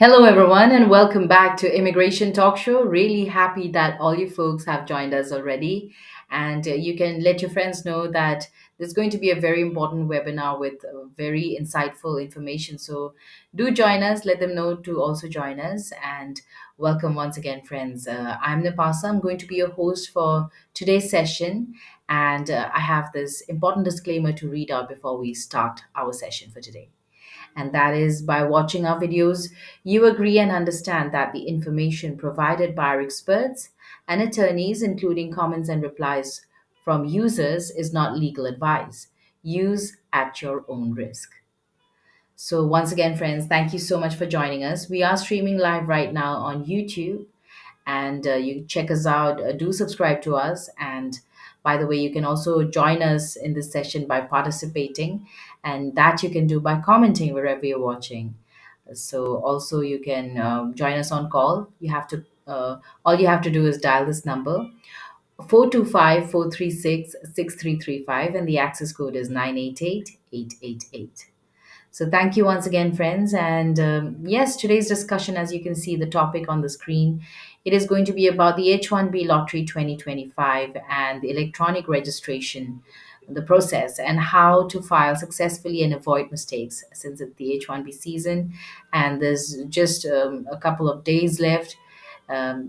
Hello, everyone, and welcome back to Immigration Talk Show. Really happy that all you folks have joined us already. And you can let your friends know that there's going to be a very important webinar with very insightful information. So do join us, let them know to also join us. And welcome once again, friends. I'm Nipasa. I'm going to be your host for today's session. And I have this important disclaimer to read out before we start our session for today. And that is by watching our videos, you agree and understand that the information provided by our experts and attorneys, including comments and replies from users, is not legal advice. Use at your own risk. So, once again, friends, thank you so much for joining us. We are streaming live right now on YouTube, and you check us out. Do subscribe to us. And by the way, you can also join us in this session by participating, and that you can do by commenting wherever you're watching. So, also, you can join us on call. All you have to do is dial this number 425 436 6335, and the access code is 988 888. So thank you once again, friends. And yes, today's discussion, as you can see the topic on the screen, it is going to be about the H1B lottery 2025 and the electronic registration, the process, and how to file successfully and avoid mistakes since it's the H1B season and there's just a couple of days left.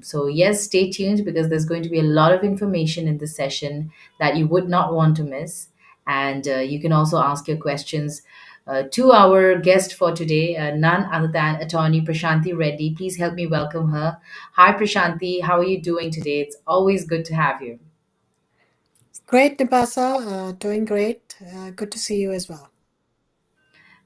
So, yes, stay tuned because there's going to be a lot of information in this session that you would not want to miss. And you can also ask your questions to our guest for today, none other than attorney Prashanthi Reddy. Please help me welcome her. Hi, Prashanthi. How are you doing today? It's always good to have you. Great, Nipasa. Doing great. Good to see you as well.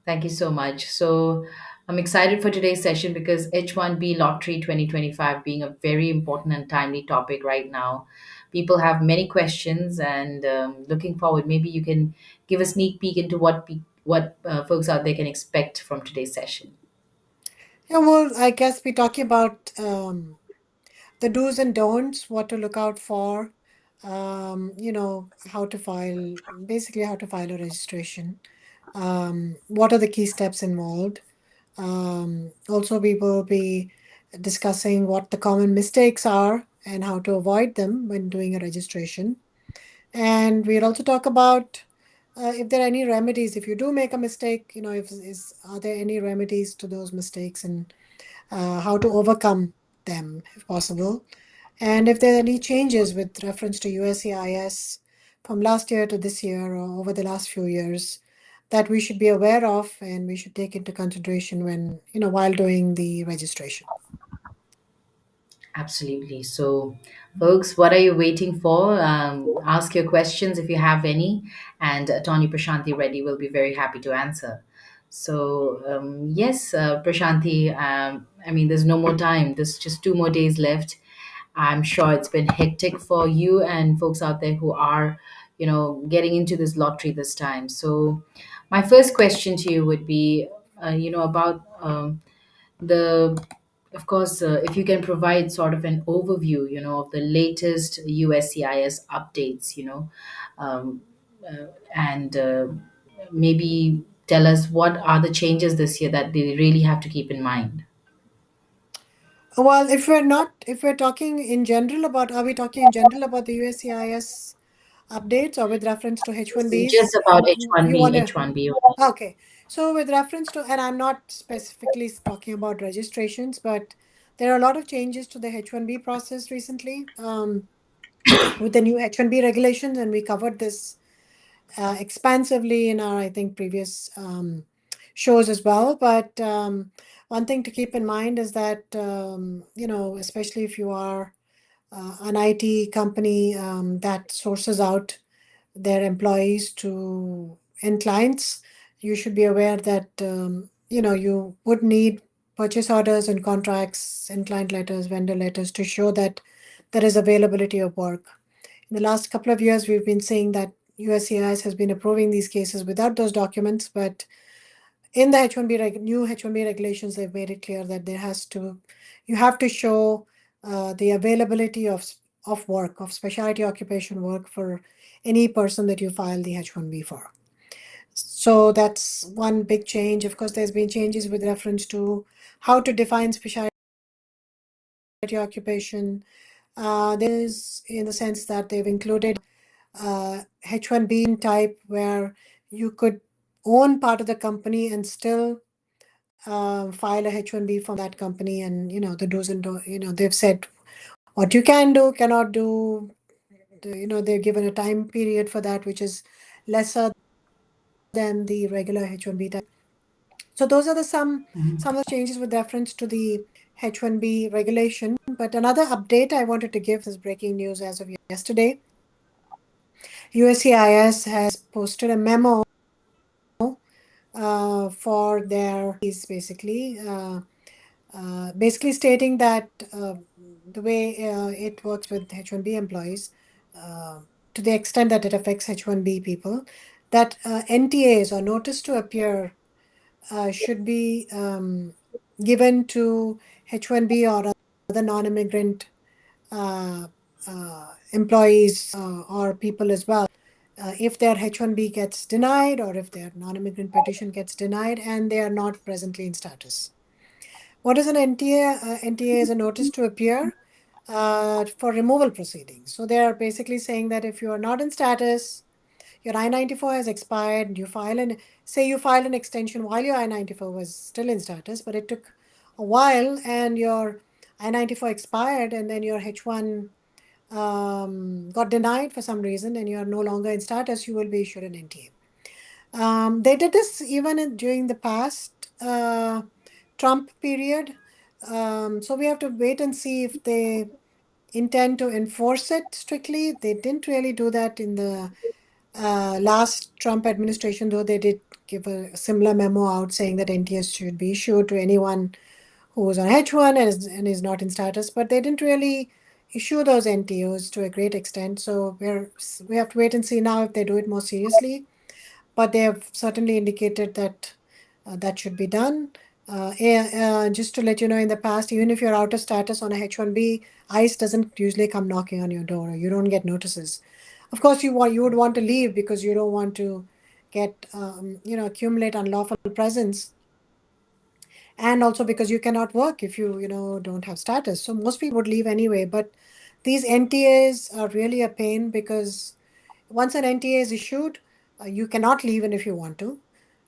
Thank you so much. So, I'm excited for today's session because H1B Lottery 2025 being a very important and timely topic right now. People have many questions and looking forward. Maybe you can give a sneak peek into what folks out there can expect from today's session. Yeah, well, I guess we're talking about the do's and don'ts, what to look out for, how to file, basically how to file a registration, what are the key steps involved. Also, we will be discussing what the common mistakes are and how to avoid them when doing a registration. And we'll also talk about if there are any remedies. If you do make a mistake, if is are there any remedies to those mistakes and how to overcome them if possible. And if there are any changes with reference to USCIS from last year to this year or over the last few years that we should be aware of and we should take into consideration when, while doing the registration. Absolutely. So, folks, what are you waiting for? Ask your questions if you have any, and Attorney Prashanthi Reddy will be very happy to answer. So, yes, Prashanthi, I mean, there's no more time. There's just 2 more days left. I'm sure it's been hectic for you and folks out there who are, getting into this lottery this time. So, my first question to you would be, about the of course, if you can provide sort of an overview, of the latest USCIS updates, um, and maybe tell us what are the changes this year that they really have to keep in mind. Well, if we're talking in general about, are we talking in general about the USCIS updates or with reference to Just H1Bs? about You H1B, want to, H1B. okay. So with reference to, and I'm not specifically talking about registrations, but there are a lot of changes to the H1B process recently with the new H1B regulations, and we covered this expansively in our, I think, previous shows as well. But one thing to keep in mind is that, especially if you are an IT company that sources out their employees to end clients, you should be aware that you would need purchase orders and contracts and client letters, vendor letters to show that there is availability of work. In the last couple of years, we've been seeing that USCIS has been approving these cases without those documents, but in the new H1B regulations, they've made it clear that you have to show the availability of work, of specialty occupation work for any person that you file the H1B for. So that's one big change. Of course, there's been changes with reference to how to define specialty occupation. There's in the sense that they've included H1B type where you could own part of the company and still file a H1B from that company, and the do's and don't. They've said what you can do, cannot do. They're given a time period for that, which is lesser than the regular H1B type. So those are some of the changes with reference to the H1B regulation. But another update I wanted to give is breaking news as of yesterday. USCIS has posted a memo for their is basically stating that the way it works with H1B employees, uh, to the extent that it affects H1B people, that NTAs or notice to appear should be given to H1B or other non-immigrant uh, employees or people as well. If their H1B gets denied or if their non-immigrant petition gets denied and they are not presently in status. What is an NTA? NTA is a notice to appear for removal proceedings. So they are basically saying that if you are not in status, your I-94 has expired, you filed an extension while your I-94 was still in status, but it took a while and your I-94 expired and then your H1 got denied for some reason and you are no longer in status, you will be issued an NTA. They did this even during the past Trump period. So we have to wait and see if they intend to enforce it strictly. They didn't really do that in the last Trump administration, though they did give a similar memo out saying that NTS should be issued to anyone who was on H1 and is not in status, but they didn't really issue those NTOs to a great extent. So we have to wait and see now if they do it more seriously. But they have certainly indicated that that should be done. Just to let you know, in the past, even if you're out of status on a H1B, ICE doesn't usually come knocking on your door. You don't get notices. Of course, you would want to leave because you don't want to get accumulate unlawful presence, and also because you cannot work if you don't have status. So most people would leave anyway. But these NTAs are really a pain because once an NTA is issued, you cannot leave even if you want to.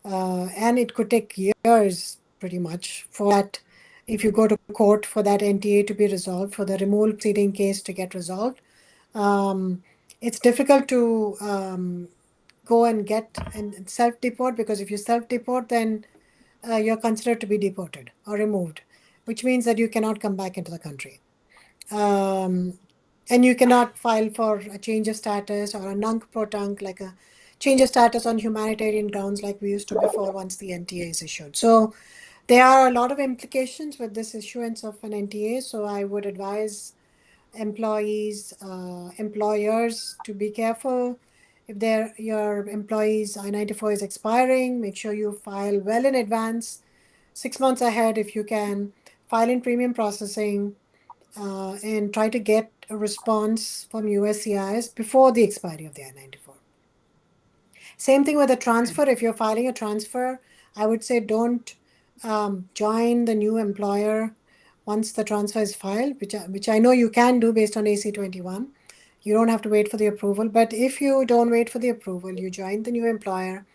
And it could take years pretty much for that, if you go to court for that NTA to be resolved, for the removal proceeding case to get resolved. Um, it's difficult to go and get and self-deport, because if you self-deport, then you're considered to be deported or removed, which means that you cannot come back into the country. Um, and you cannot file for a change of status or a nunc pro tunc, like a change of status on humanitarian grounds like we used to before once the NTA is issued. So there are a lot of implications with this issuance of an NTA. So I would advise employers to be careful. If your employees I-94 is expiring, make sure you file well in advance, 6 months ahead if you can, file in premium processing, and try to get a response from USCIS before the expiry of the I-94. Same thing with a transfer. If you're filing a transfer, I would say don't join the new employer once the transfer is filed, which I know you can do based on AC-21. You don't have to wait for the approval. But if you don't wait for the approval, you join the new employer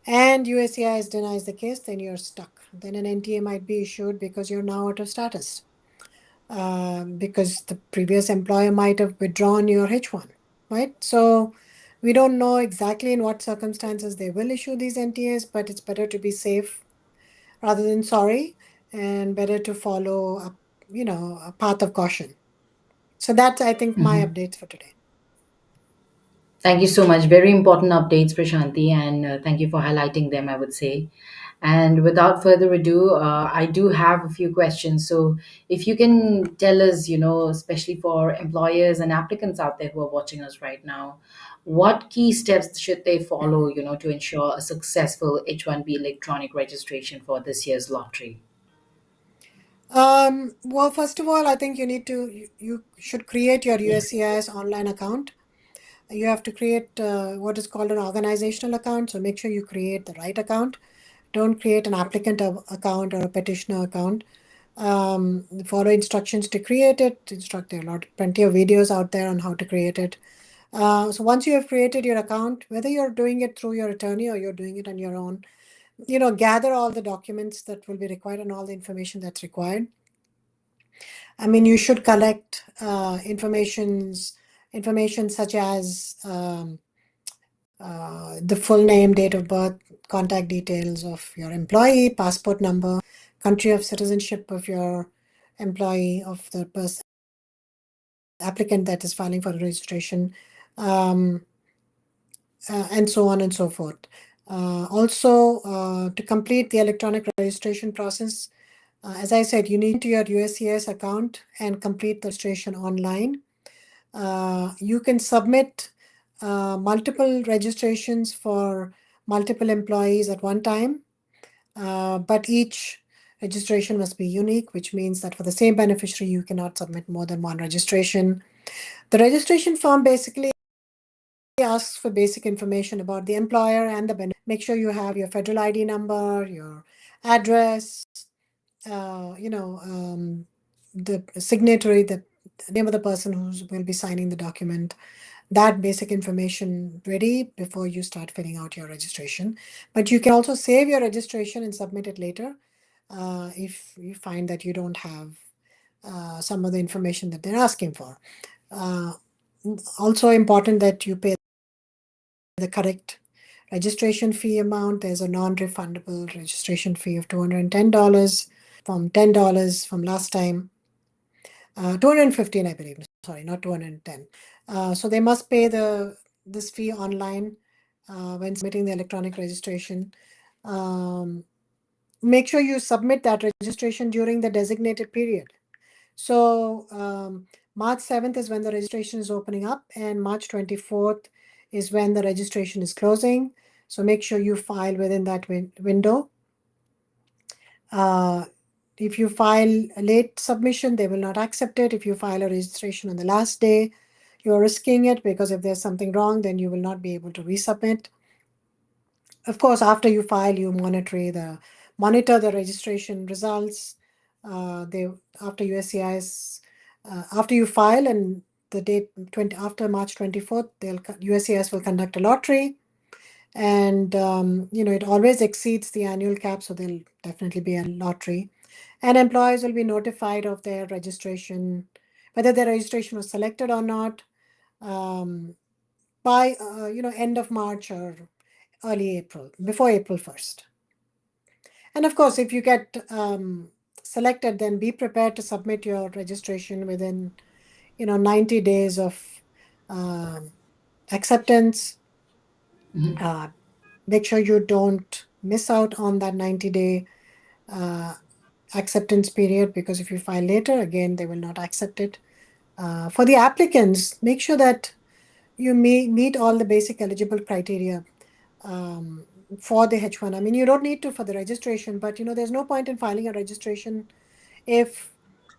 and USCIS denies the case, then you're stuck. Then an NTA might be issued because you're now out of status. Because the previous employer might have withdrawn your H1, right? So we don't know exactly in what circumstances they will issue these NTAs, but it's better to be safe rather than sorry, and better to follow a path of caution. So that's, I think, my updates for today. Thank you so much. Very important updates, Prashanthi, and thank you for highlighting them, I would say. And without further ado, I do have a few questions. So, if you can tell us, especially for employers and applicants out there who are watching us right now, what key steps should they follow, to ensure a successful H1B electronic registration for this year's lottery? Well, first of all, I think you should create your USCIS online account. You have to create what is called an organizational account. So make sure you create the right account. Don't create an applicant account or a petitioner account. Follow instructions to create it. There are plenty of videos out there on how to create it. So once you have created your account, whether you're doing it through your attorney or you're doing it on your own, gather all the documents that will be required and all the information that's required. I mean, you should collect information such as the full name, date of birth, contact details of your employee, passport number, country of citizenship of your employee, of the person applicant that is filing for registration, um, and so on and so forth. Also, to complete the electronic registration process, as I said, you need to your USCIS account and complete the registration online. You can submit multiple registrations for multiple employees at one time, but each registration must be unique, which means that for the same beneficiary, you cannot submit more than one registration. The registration form basically asks for basic information about the employer and the benefit. Make sure you have your federal ID number, your address, the signatory, the name of the person who will be signing the document, that basic information ready before you start filling out your registration. But you can also save your registration and submit it later if you find that you don't have some of the information that they're asking for. Uh, Also important that you pay the correct registration fee amount. There's a non-refundable registration fee of $210 from $10 from last time. 215, I believe. Sorry, not 210. So they must pay this fee online when submitting the electronic registration. Make sure you submit that registration during the designated period. So March 7th is when the registration is opening up, and March 24th is when the registration is closing. So make sure you file within that window. If you file a late submission, they will not accept it. If you file a registration on the last day, you're risking it, because if there's something wrong, then you will not be able to resubmit. Of course, after you file, you monitor the registration results. They after USCIS, after you file and the date after March 24th, USCIS will conduct a lottery, and it always exceeds the annual cap, so there'll definitely be a lottery, and employees will be notified of their registration, whether their registration was selected or not, um, by end of March or early April, before April 1st. And of course, if you get selected, then be prepared to submit your registration within 90 days of um, acceptance. Uh, Make sure you don't miss out on that 90-day acceptance period, because if you file later, again, they will not accept it. For the applicants, make sure that you meet all the basic eligible criteria um, for the H1. I mean, you don't need to for the registration, but there's no point in filing a registration if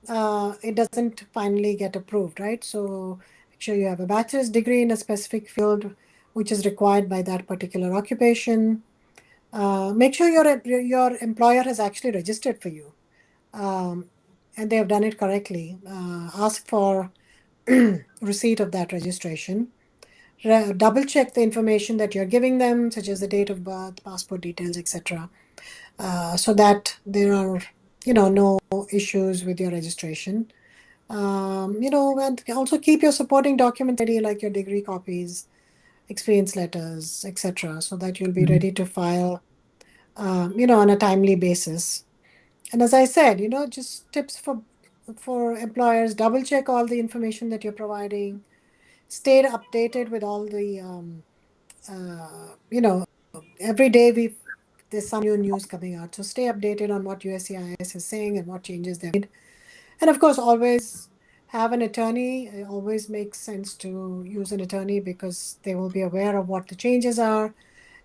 it doesn't finally get approved, right? So make sure you have a bachelor's degree in a specific field which is required by that particular occupation. Make sure your employer has actually registered for you, um, and they have done it correctly. Ask for receipt of that registration. Double check the information that you're giving them, such as the date of birth, passport details, etc., so that there are no issues with your registration. And also keep your supporting documents ready, like your degree copies, experience letters, etc., so that you'll be ready to file on a timely basis. And as I said, just tips for employers: double check all the information that you're providing, stay updated with all the every day there's some new news coming out, so stay updated on what USCIS is saying and what changes they've made. And of course, always have an attorney. It always makes sense to use an attorney, because they will be aware of what the changes are,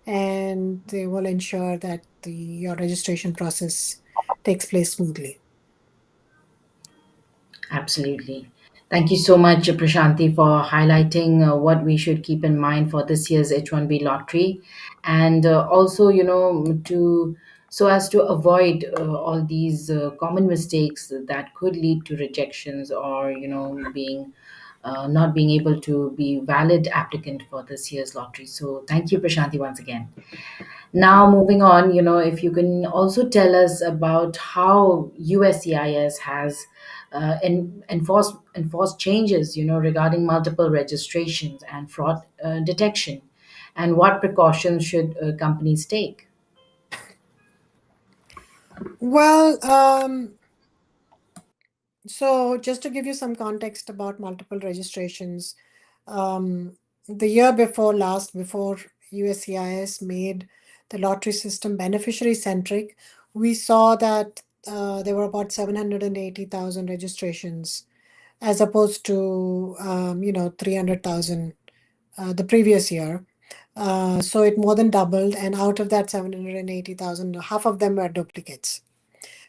and they will ensure that your registration process takes place smoothly. Absolutely. Thank you so much, Prashanthi, for highlighting what we should keep in mind for this year's H1B lottery, and also, to so as to avoid all these common mistakes that could lead to rejections or being not being able to be valid applicant for this year's lottery. So, thank you, Prashanthi, once again. Now, moving on, if you can also tell us about how USCIS has enforced changes, regarding multiple registrations and fraud detection, and what precautions should companies take? Well, so just to give you some context about multiple registrations, the year before last, before USCIS made the lottery system beneficiary centric, we saw that there were about 780,000 registrations as opposed to 300,000 the previous year. So it more than doubled, and out of that 780,000, half of them were duplicates.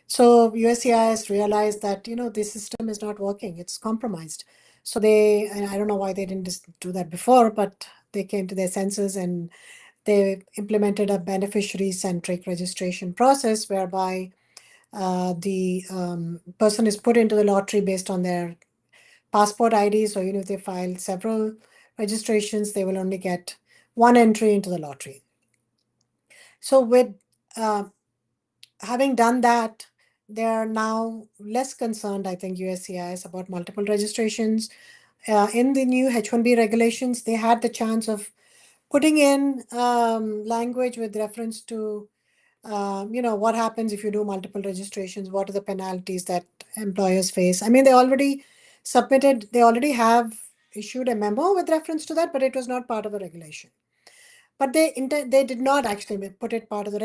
So USCIS realized that this system is not working; it's compromised. So and I don't know why they didn't just do that before, but they came to their senses and they implemented a beneficiary-centric registration process whereby the person is put into the lottery based on their passport ID. So if they file several registrations, they will only get one entry into the lottery. So with uh, having done that, they are now less concerned, I think, USCIS about multiple registrations. In the new H1B regulations, they had the chance of putting in language with reference to, what happens if you do multiple registrations, what are the penalties that employers face. I mean, they already have issued a memo with reference to that, but it was not part of the regulation. But they did not actually put it part of the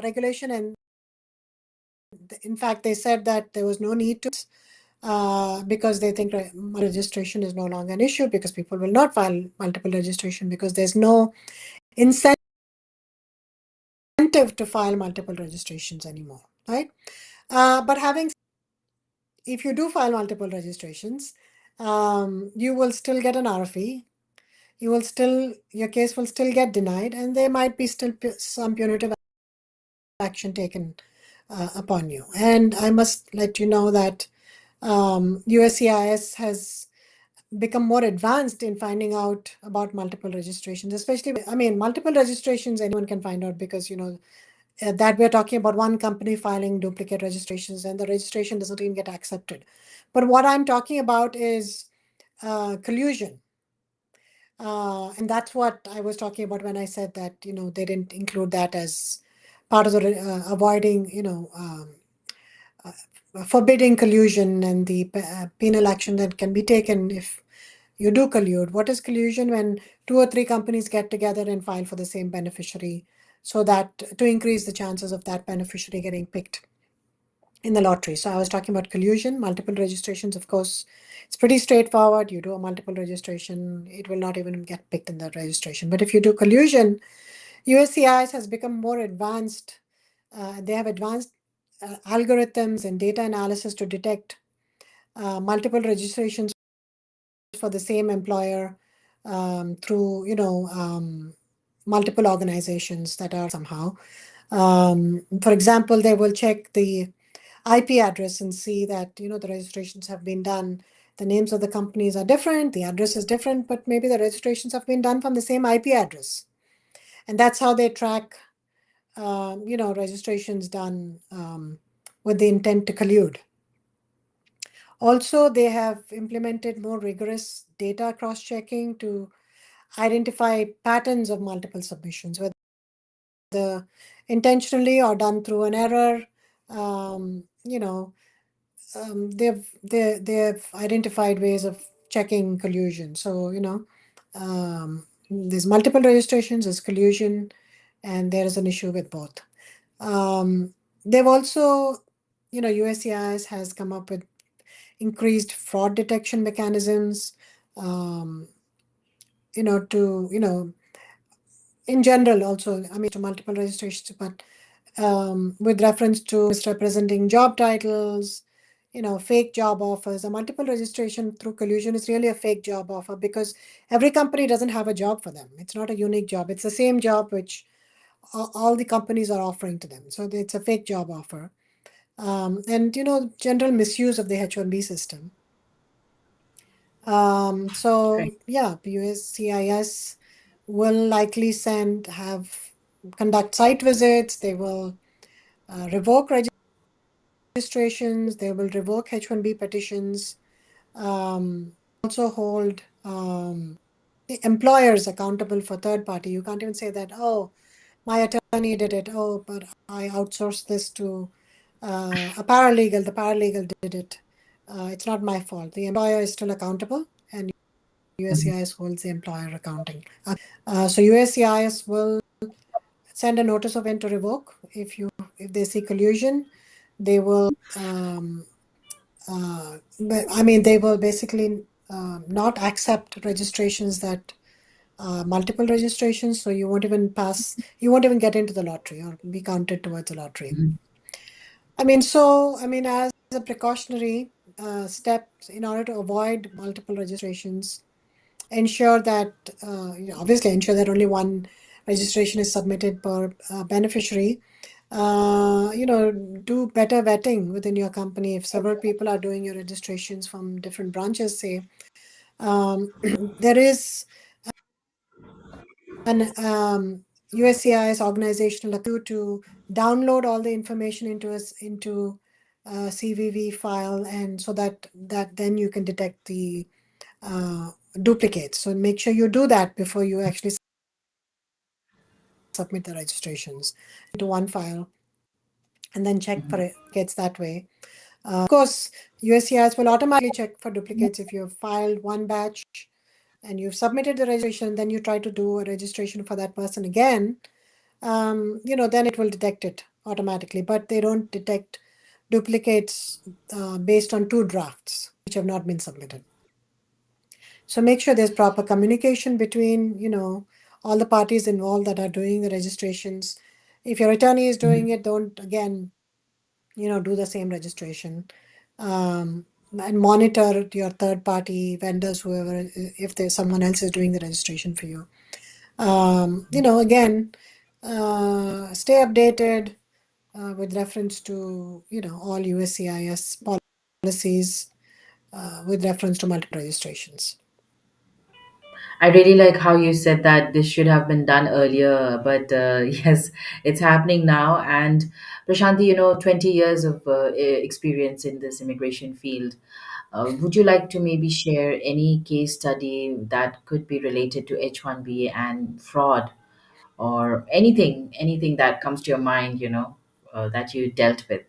regulation, and in fact, they said that there was no need to because they think registration is no longer an issue because people will not file multiple registration because there's no incentive to file multiple registrations anymore, right? But having if you do file multiple registrations, you will still get an RFE. Your case will still get denied, and there might be still some punitive action taken upon you. And I must let you know that USCIS has become more advanced in finding out about multiple registrations, especially, I mean, multiple registrations anyone can find out because, that we're talking about one company filing duplicate registrations and the registration doesn't even get accepted. But what I'm talking about is collusion. And that's what I was talking about when I said that, they didn't include that as part of the avoiding, forbidding collusion and the penal action that can be taken if you do collude. What is collusion? When two or three companies get together and file for the same beneficiary so that to increase the chances of that beneficiary getting picked in the lottery. So I was talking about collusion, multiple registrations. Of course, it's pretty straightforward. You do a multiple registration, it will not even get picked in the registration. But if you do collusion, USCIS has become more advanced. They have advanced algorithms and data analysis to detect multiple registrations for the same employer through multiple organizations that are somehow. For example, they will check the IP address and see that the registrations have been done. The names of the companies are different, the address is different, but maybe the registrations have been done from the same IP address, and that's how they track registrations done with the intent to collude. Also, they have implemented more rigorous data cross-checking to identify patterns of multiple submissions, whether intentionally or done through an error. They've identified ways of checking collusion. So there's multiple registrations, there's collusion, and there is an issue with both. They've also, USCIS has come up with increased fraud detection mechanisms. Um, to in general also, I mean, to multiple registrations, but with reference to misrepresenting job titles, fake job offers. A multiple registration through collusion is really a fake job offer because every company doesn't have a job for them. It's not a unique job. It's the same job which all the companies are offering to them. So it's a fake job offer. And general misuse of the H1B system. So Right. yeah, USCIS will likely conduct site visits. They will revoke registrations. They will revoke H1B petitions. Also hold the employers accountable for third party. You can't even say that, oh, my attorney did it. Oh, but I outsourced this to a paralegal. The paralegal did it. It's not my fault. The employer is still accountable, and USCIS holds the employer accounting. So USCIS will send a notice of intent to revoke if they see collusion. They will they will basically not accept registrations that multiple registrations, so you won't even get into the lottery or be counted towards the lottery. Mhm. As a precautionary step in order to avoid multiple registrations, ensure that, obviously ensure that only one registration is submitted per beneficiary. Do better vetting within your company. If several people are doing your registrations from different branches, say, there is an USCIS organizational to download all the information into a CVV file, and so that then you can detect the duplicates. So make sure you do that before you actually submit the registrations into one file, and then check for Mhm. it gets that way. Of course, USCIS will automatically check for duplicates if you've filed one batch and you've submitted the registration, then you try to do a registration for that person again. Then it will detect it automatically, but they don't detect duplicates based on two drafts which have not been submitted. So make sure there's proper communication between, all the parties involved that are doing the registrations. If your attorney is doing it, don't again, do the same registration. And monitor your third party vendors, whoever, if there's someone else is doing the registration for you. Again, stay updated with reference to, all USCIS policies with reference to multiple registrations. I really like how you said that this should have been done earlier, but yes, it's happening now. And Prashanthi, 20 years of experience in this immigration field. Would you like to maybe share any case study that could be related to H1B and fraud, or anything that comes to your mind, that you dealt with?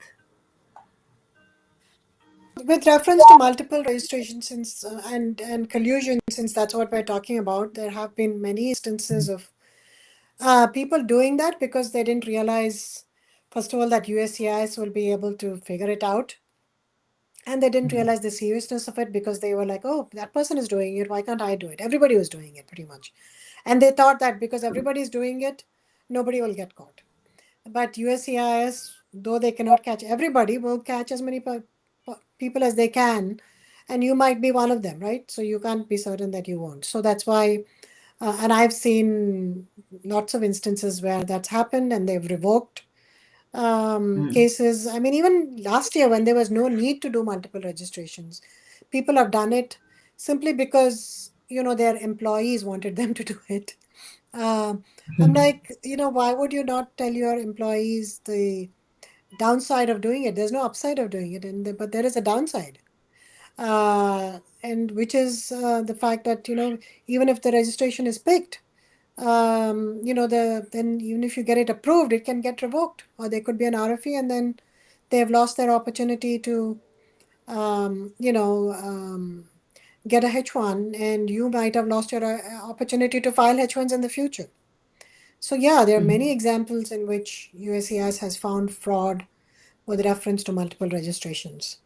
With reference to multiple registrations, and collusion, since that's what we're talking about, there have been many instances of people doing that because they didn't realize, first of all, that USCIS will be able to figure it out. And they didn't Mhm. realize the seriousness of it because they were like, oh, that person is doing it. Why can't I do it? Everybody was doing it pretty much. And they thought that because everybody's doing it, nobody will get caught. But USCIS, though they cannot catch everybody, will catch as many people as they can. And you might be one of them, right? So you can't be certain that you won't. So that's why, and I've seen lots of instances where that's happened and they've revoked Mhm. cases. I mean, even last year when there was no need to do multiple registrations, people have done it simply because, their employees wanted them to do it. Um, I'm like, why would you not tell your employees the downside of doing it? There's no upside of doing it, but there is a downside. And which is the fact that, even if the registration is picked, then even if you get it approved, it can get revoked, or there could be an RFE, and then they have lost their opportunity to, um, you know, um, get a H1, and you might have lost your opportunity to file H1s in the future. So yeah, there are many examples in which USCIS has found fraud with reference to multiple registrations.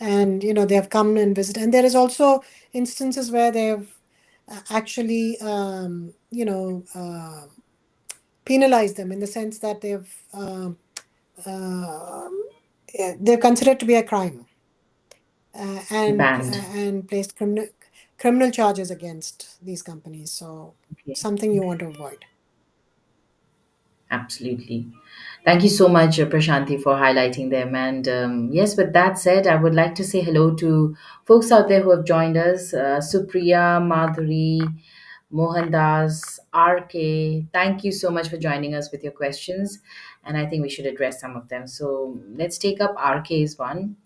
And they have come and visited. And there is also instances where they've actually penalized them in the sense that uh, they're considered to be a crime. Banned. and placed criminal charges against these companies. So Okay. something you want to avoid. Absolutely. Thank you so much, Prashanthi, for highlighting them. And yes, with that said, I would like to say hello to folks out there who have joined us: Supriya, Madhuri, Mohandas, RK. Thank you so much for joining us with your questions. And I think we should address some of them. So let's take up RK's one.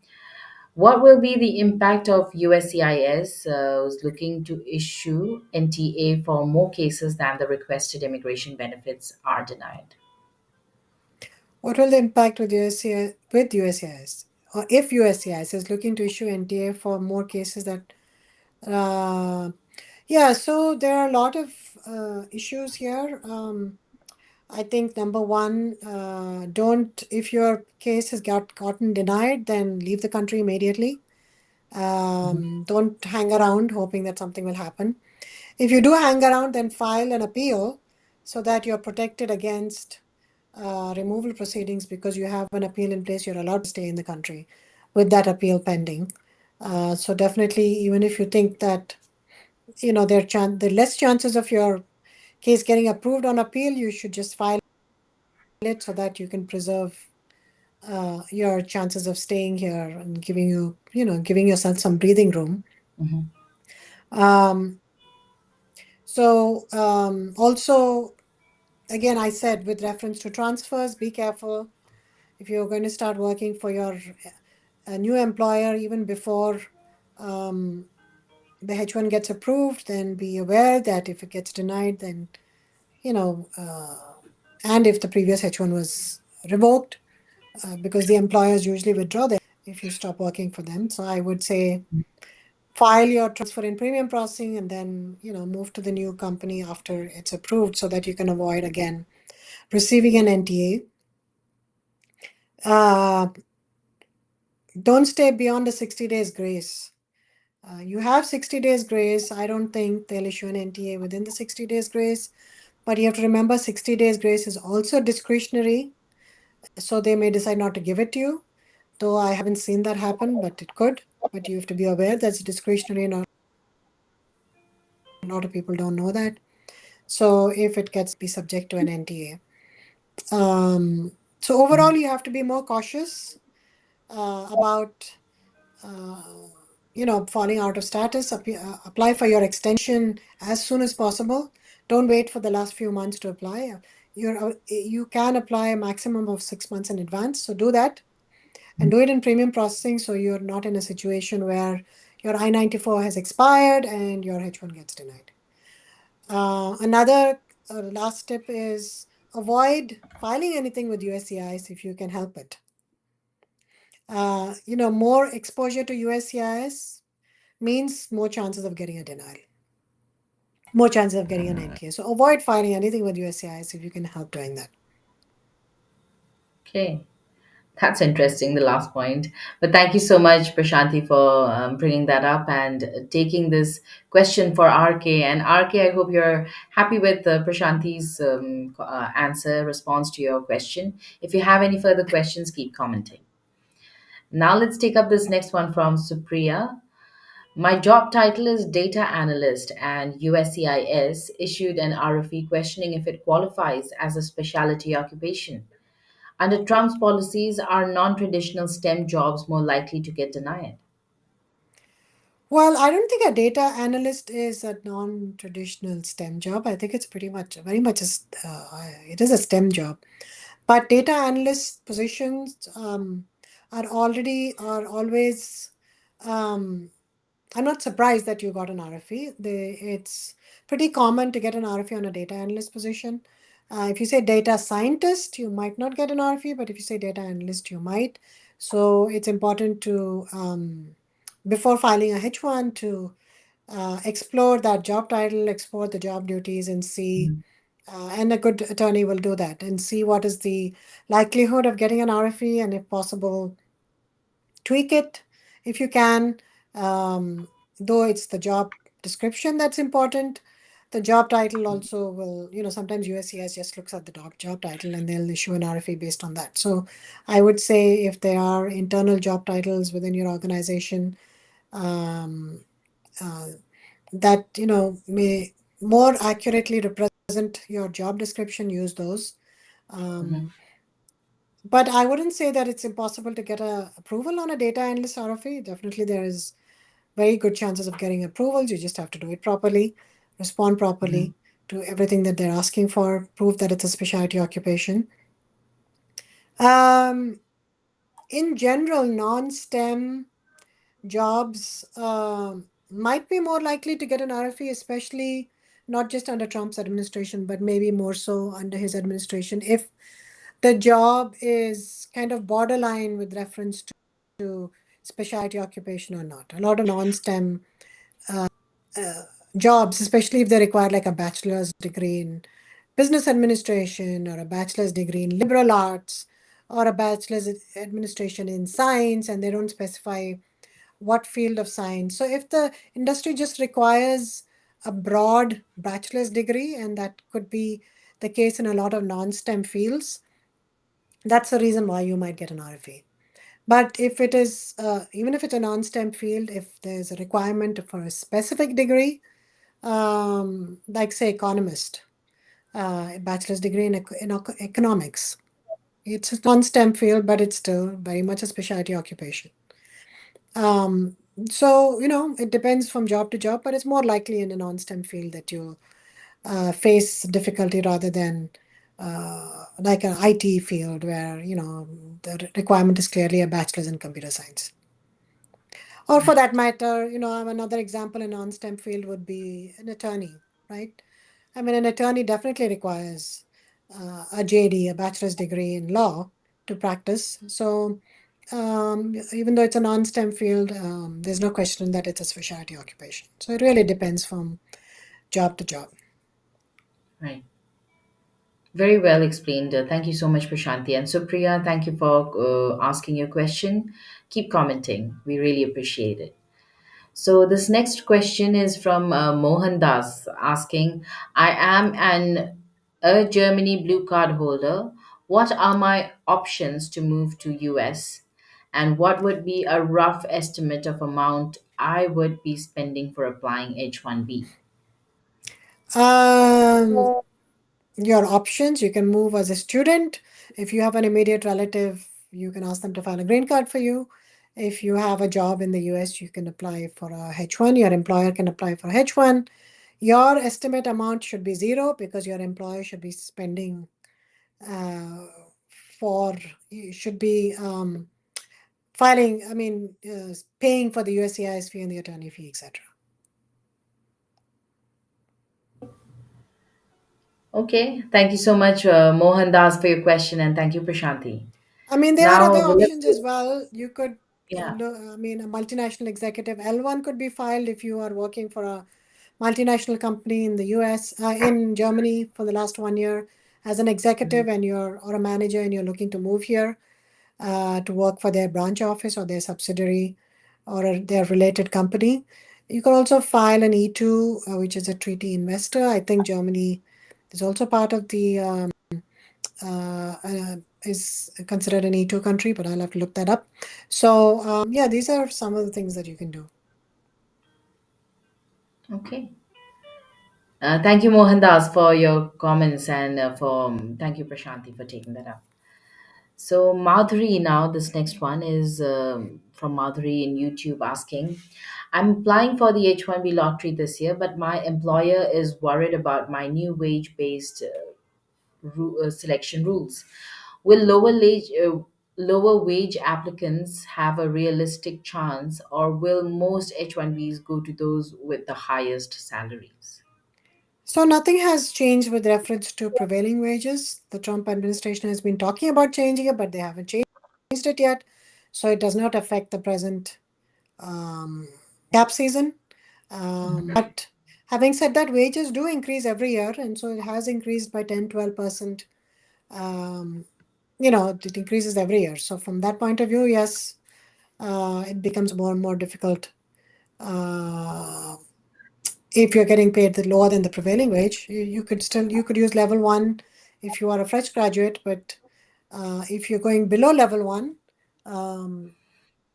What will be the impact of USCIS who's looking to issue NTA for more cases than the requested immigration benefits are denied? What will the impact with USCIS? Or if USCIS is looking to issue NTA for more cases that yeah, so there are a lot of issues here. I think number one, don't, if your case has gotten denied, then leave the country immediately. Don't hang around hoping that something will happen. If you do hang around, then file an appeal so that you're protected against removal proceedings because you have an appeal in place. You're allowed to stay in the country with that appeal pending. So definitely, even if you think that there are less chances of your case getting approved on appeal, you should just file it so that you can preserve your chances of staying here and giving yourself some breathing room. Mhm. Um, also, again, I said with reference to transfers, be careful if you're going to start working for your new employer even before um, the H1 gets approved, then be aware that if it gets denied, then you know, and if the previous H1 was revoked, because the employers usually withdraw their if you stop working for them. So I would say file your transfer in premium processing and then move to the new company after it's approved so that you can avoid again receiving an NTA. Don't stay beyond the 60 days grace. You have 60 days grace. I don't think they'll issue an NTA within the 60 days grace, but you have to remember 60 days grace is also discretionary. So they may decide not to give it to you, though I haven't seen that happen, but it could. But you have to be aware that's discretionary and a lot of people don't know that. So if it gets be subject to an NTA. So overall, you have to be more cautious about uh, falling out of status. Apply for your extension as soon as possible. Don't wait for the last few months to apply. You can apply a maximum of 6 months in advance. So do that and do it in premium processing so you're not in a situation where your I-94 has expired and your H1 gets denied. Another last tip is avoid filing anything with USCIS if you can help it. More exposure to USCIS means more chances of getting a denial, more chances of getting an NTA. So avoid filing anything with USCIS if you can help doing that. Okay. That's interesting, the last point. But thank you so much, Prashanthi, for bringing that up and taking this question for RK. And RK, I hope you're happy with Prashanthi's answer, response to your question. If you have any further questions, keep commenting. Now let's take up this next one from Supriya. My job title is data analyst, and USCIS issued an RFE questioning if it qualifies as a specialty occupation. Under Trump's policies, are non traditional STEM jobs more likely to get denied? Well, I don't think a data analyst is a non-traditional STEM job. I think it's very much it is a STEM job. But data analyst positions are always. Um, I'm not surprised that you got an RFE. It's pretty common to get an RFE on a data analyst position. If you say data scientist, you might not get an RFE, but if you say data analyst, you might. So it's important to, before filing a H1, to explore that job title, explore the job duties, and see. And a good attorney will do that and see what is the likelihood of getting an RFE, and if possible, tweak it if you can. Um, though it's the job description that's important, the job title also will, sometimes USCIS just looks at the job title and they'll issue an RFE based on that. So I would say if there are internal job titles within your organization, um, uh, that may more accurately represent your job description. Use those. Hmm. Um, but I wouldn't say that it's impossible to get a approval on a data analyst RFE. Definitely, there is very good chances of getting approvals. You just have to do it properly, respond Hmm. properly to everything that they're asking for, prove that it's a specialty occupation. Um, in general, non-STEM jobs might be more likely to get an RFE, especially not just under Trump's administration, but maybe more so under his administration, if the job is kind of borderline with reference to specialty occupation or not. A lot of non-STEM uh, jobs, especially if they require like a bachelor's degree in business administration or a bachelor's degree in liberal arts or a bachelor's administration in science, and they don't specify what field of science. So if the industry just requires a broad bachelor's degree, and that could be the case in a lot of non-STEM fields, that's the reason why you might get an RFA. But if it is, even if it's a non-STEM field, if there's a requirement for a specific degree, like say economist, a bachelor's degree in economics, it's a non-STEM field, but it's still very much a specialty occupation. Um, so, it depends from job to job, but it's more likely in a non-STEM field that you'll face difficulty rather than like an IT field where, the requirement is clearly a bachelor's in computer science. Or for Right. that matter, another example in non-STEM field would be an attorney, right? I mean, an attorney definitely requires a JD, a bachelor's degree in law to practice. So even though it's a non-STEM field, there's no question that it's a specialty occupation. So it really depends from job to job. Right. Very well explained. Thank you so much, Prashanthi. And Supriya, thank you for asking your question. Keep commenting. We really appreciate it. So, this next question is from Mohan Das asking, I am a Germany blue card holder. What are my options to move to US? And what would be a rough estimate of amount I would be spending for applying H1B? Um, your options, you can move as a student. If you have an immediate relative, you can ask them to file a green card for you. If you have a job in the US, you can apply for a H1. Your employer can apply for H1. Your estimate amount should be zero because your employer should be spending uh, for, you should be filing, I mean, paying for the USCIS fee and the attorney fee, etc. Okay, thank you so much, Mohan Das, for your question, and thank you, Prashanthi. I mean, there are Now, other we'll look options as well. You could, yeah. I mean, a multinational executive L1 could be filed if you are working for a multinational company in the US, in Germany for the last 1 year as an Mhm. executive, and or a manager, and you're looking to move here to work for their branch office or their subsidiary or their related company. You can also file an E2, which is a treaty investor. I think Germany is also part of the is considered an E2 country, but I'll have to look that up. So yeah, these are some of the things that you can do. Okay. Thank you, Mohan Das, for your comments, and thank you, Prashanthi, for taking that up. So, Madhuri, now this next one is from Madhuri in YouTube asking, I'm applying for the H1B lottery this year, but my employer is worried about my new wage based selection rules. Will lower wage applicants have a realistic chance, or will most H1Bs go to those with the highest salaries? So nothing has changed with reference to prevailing wages. The Trump administration has been talking about changing it, but they haven't changed it yet. So it does not affect the present um, gap season. But having said that, wages do increase every year, and so it has increased by 10-12%. Um, it increases every year. So from that point of view, yes, it becomes more and more difficult uh, if you're getting paid the lower than the prevailing wage. You could use level one if you are a fresh graduate, but if you're going below level one, um,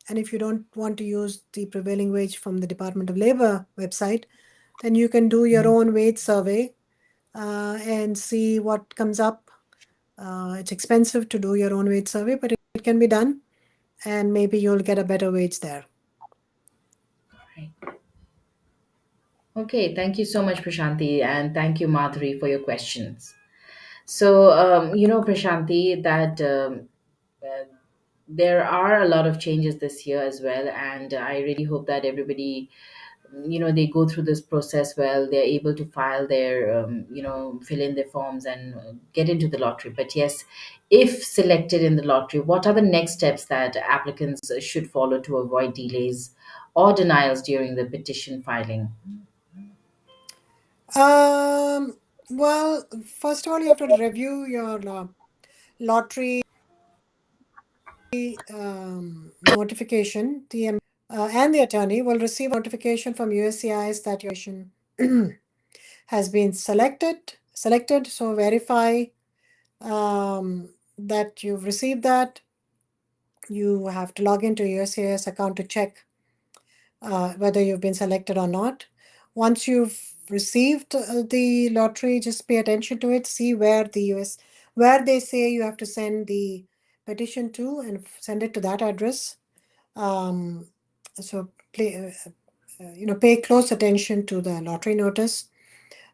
And if you don't want to use the prevailing wage from the Department of Labor website, then you can do your own wage survey and see what comes up. It's expensive to do your own wage survey, but it can be done, and maybe you'll get a better wage there. Right. Okay, thank you so much, Prashanthi, and thank you, Madhuri, for your questions. So, Prashanthi, that uh, there are a lot of changes this year as well, and I really hope that everybody, they go through this process well. They're able to file their, fill in their forms and get into the lottery. But yes, if selected in the lottery, what are the next steps that applicants should follow to avoid delays or denials during the petition filing? Um, well, first of all, you have to review your lottery notification. And the attorney will receive a notification from USCIS that your petition has been selected. So verify that you've received that. You have to log into USCIS account to check whether you've been selected or not. Once you've received the lottery, just pay attention to it. See where they say you have to send the petition to, and send it to that address. Um, so pay close attention to the lottery notice.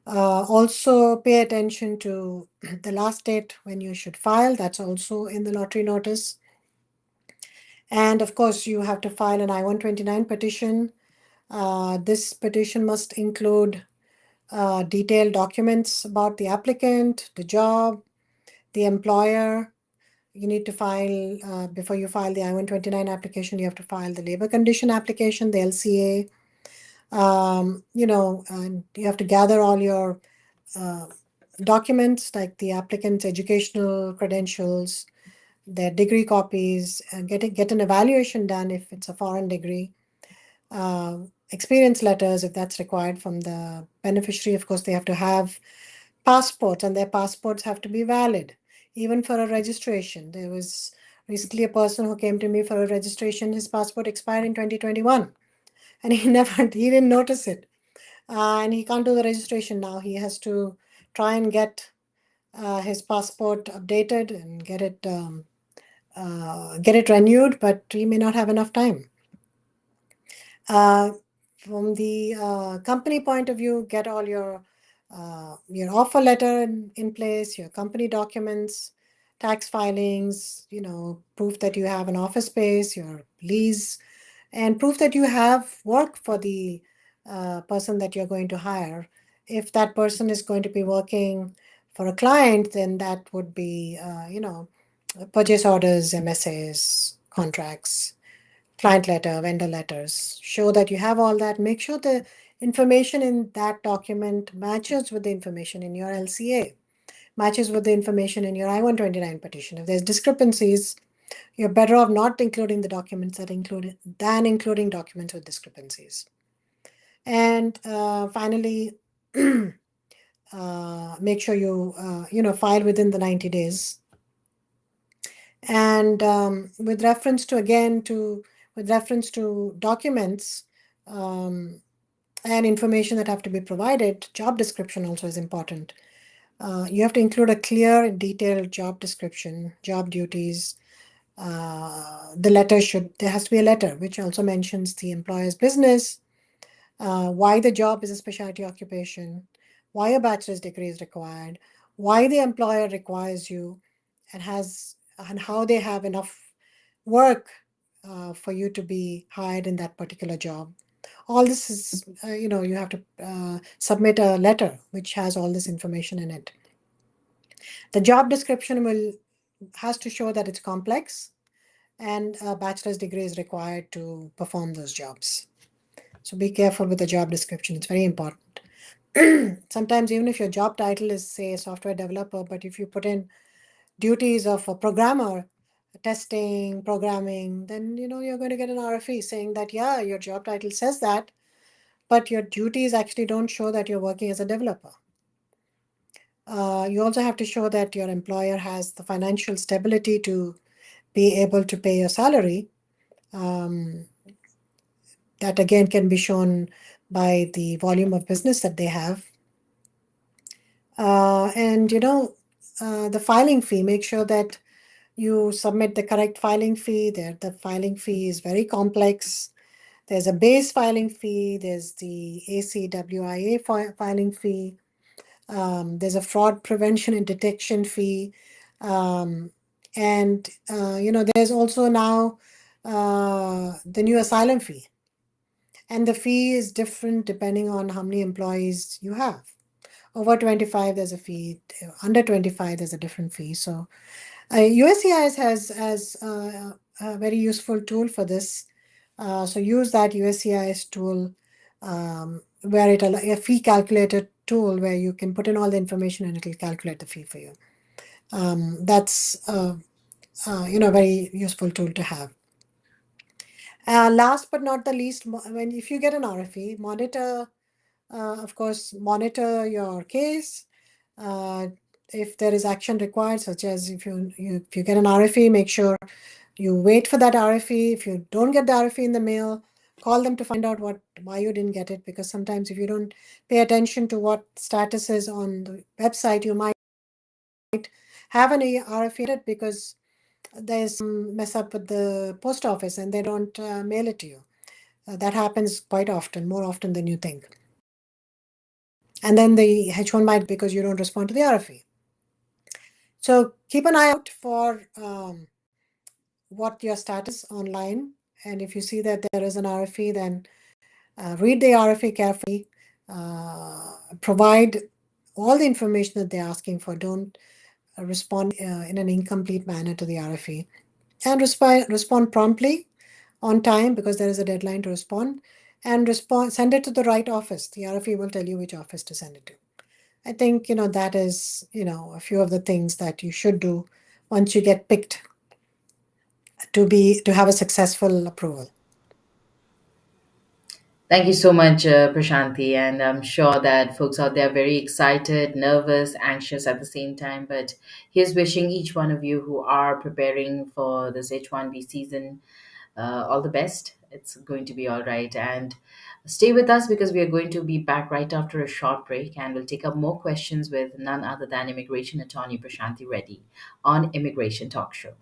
Also pay attention to the last date when you should file. That's also in the lottery notice. And of course, you have to file an I-129 petition. This petition must include detailed documents about the applicant, the job, the employer. You need to file, before you file the I-129 application, you have to file the labor condition application, the LCA. And you have to gather all your documents like the applicant's educational credentials, their degree copies, and get an evaluation done if it's a foreign degree. Experience letters, if that's required from the beneficiary. Of course, they have to have passports, and their passports have to be valid, even for a registration. There was recently a person who came to me for a registration. His passport expired in 2021, and he didn't notice it. And he can't do the registration now. He has to try and get his passport updated and get it renewed, but he may not have enough time. From the company point of view, get all your offer letter in place, your company documents, tax filings, proof that you have an office space, your lease, and proof that you have work for the person that you're going to hire. If that person is going to be working for a client, then that would be, purchase orders, MSAs, contracts, client letter, vendor letters. Show that you have all that. Make sure the information in that document matches with the information in your LCA, matches with the information in your I-129 petition. If there's discrepancies, you're better off not including the documents than including documents with discrepancies. And finally, make sure you file within the 90 days. And with reference to documents and information that have to be provided, job description also is important. You have to include a clear, detailed job description, job duties. There has to be a letter which also mentions the employer's business, why the job is a specialty occupation, why a bachelor's degree is required, why the employer requires you, and how they have enough work for you to be hired in that particular job. All this is, you have to submit a letter which has all this information in it. The job description has to show that it's complex, and a bachelor's degree is required to perform those jobs. So be careful with the job description. It's very important. Sometimes even if your job title is, say, a software developer, but if you put in duties of a programmer, testing, programming, then you're going to get an RFE saying that, yeah, your job title says that, but your duties actually don't show that you're working as a developer. You also have to show that your employer has the financial stability to be able to pay your salary. Um, that again can be shown by the volume of business that they have. And the filing fee, make sure that you submit the correct filing fee. There, the filing fee is very complex. There's a base filing fee, there's the ACWIA filing fee, there's a fraud prevention and detection fee, um, and there's also now the new asylum fee, and the fee is different depending on how many employees you have. Over 25, there's a fee. Under 25, there's a different fee. So USCIS has a very useful tool for this. So use that USCIS tool, where a fee calculator tool where you can put in all the information and it'll calculate the fee for you. That's very useful tool to have. Last but not the least, when if you get an RFE, monitor, of course, monitor your case. Uh, if there is action required, such as if you get an RFE, make sure you wait for that RFE. If you don't get the RFE in the mail, call them to find out why you didn't get it. Because sometimes if you don't pay attention to what status is on the website, you might have an RFE because there's some mess up with the post office and they don't mail it to you. That happens quite often, more often than you think. And then the H1 might because you don't respond to the RFE. So keep an eye out for what your status online. And if you see that there is an RFE, then read the RFE carefully. Provide all the information that they're asking for. Don't respond in an incomplete manner to the RFE. And respond promptly on time because there is a deadline to respond. And send it to the right office. The RFE will tell you which office to send it to. I think, that is, a few of the things that you should do once you get picked to have a successful approval. Thank you so much, Prashanthi. And I'm sure that folks out there are very excited, nervous, anxious at the same time. But here's wishing each one of you who are preparing for this H1B season all the best. It's going to be all right. And stay with us because we are going to be back right after a short break and we'll take up more questions with none other than immigration attorney Prashanthi Reddy on Immigration Talk Show.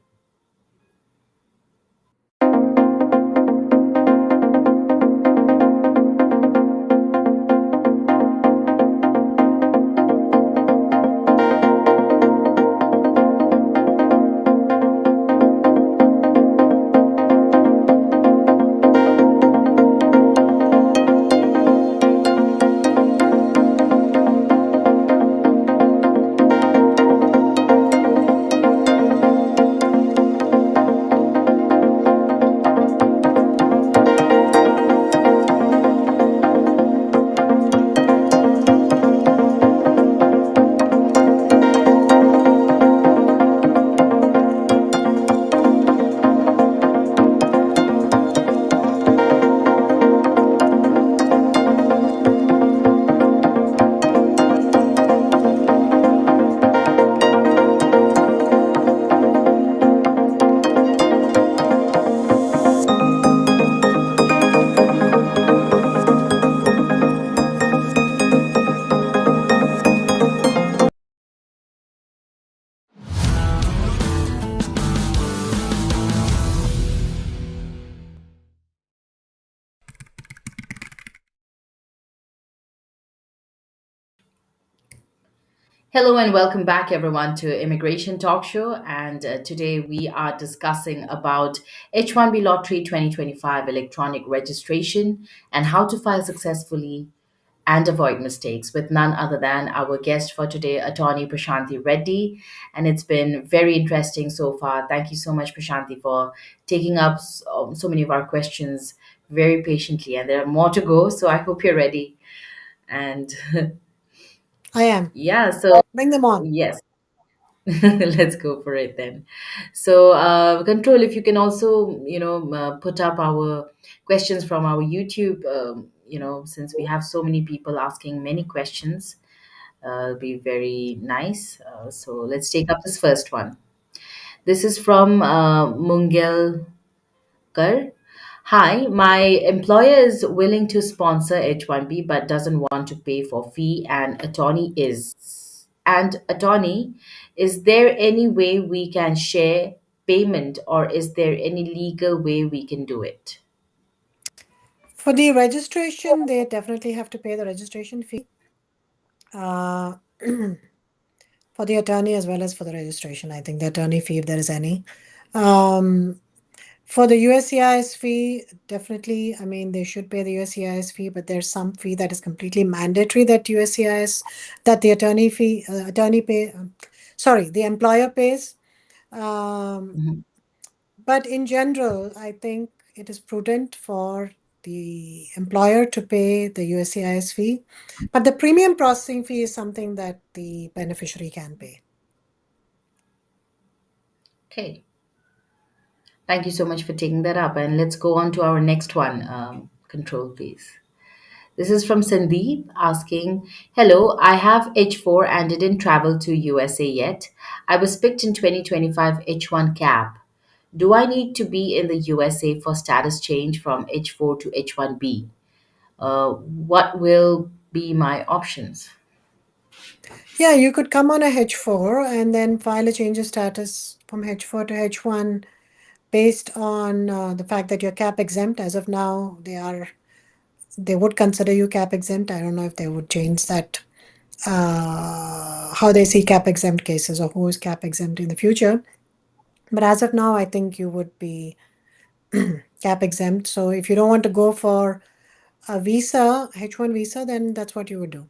Hello and welcome back, everyone, to Immigration Talk Show. And today we are discussing about H1B Lottery 2025 electronic registration and how to file successfully and avoid mistakes with none other than our guest for today, attorney Prashanthi Reddy. And it's been very interesting so far. Thank you so much, Prashanthi, for taking up so many of our questions very patiently. And there are more to go, so I hope you're ready. And I am. yeah, so Bring them on. yes. Let's go for it then. So, Control, if you can also, put up our questions from our YouTube, since we have so many people asking many questions, it'll be very nice. So, let's take up this first one. This is from Mungelkar. Hi, my employer is willing to sponsor H1B but doesn't want to pay for fee and attorney, is there any way we can share payment or is there any legal way we can do it? For the registration, they definitely have to pay the registration fee uh, for the attorney as well as for the registration. I think the attorney fee, if there is any. Um, for the USCIS fee, definitely, I mean, they should pay the USCIS fee, but there's some fee that is completely mandatory that USCIS, that the attorney pay, sorry, the employer pays. Um, Mhm. But in general, I think it is prudent for the employer to pay the USCIS fee, but the premium processing fee is something that the beneficiary can pay. Okay, thank you so much for taking that up. And let's go on to our next one. Control, please. This is from Sandeep asking, hello, I have H4 and didn't travel to USA yet. I was picked in 2025 H1 cap. Do I need to be in the USA for status change from H4 to H1B? What will be my options? Yeah, you could come on a H4 and then file a change of status from H4 to H1 based on the fact that you're cap exempt. As of now, they would consider you cap exempt. I don't know if they would change that, how they see cap exempt cases or who is cap exempt in the future. But as of now, I think you would be cap exempt. So if you don't want to go for a visa, H1 visa, then that's what you would do.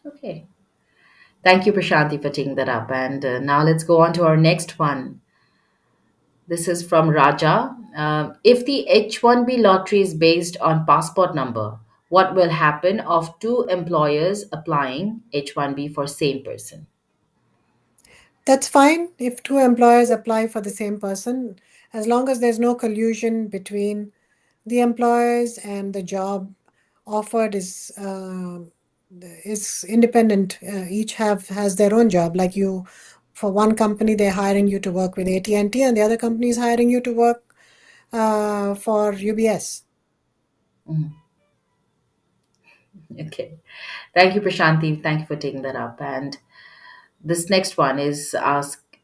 Okay. Thank you, Prashanthi, for taking that up. And now let's go on to our next one. This is from Raja. If the H1B lottery is based on passport number, what will happen of two employers applying H1B for same person? That's fine if two employers apply for the same person, as long as there's no collusion between the employers and the job offered is independent. Each have has their own job. Like you, for one company, they're hiring you to work with AT&T, and the other company is hiring you to work for UBS. Mhm. Okay. Thank you, Prashanthi. Thank you for taking that up. And this next one is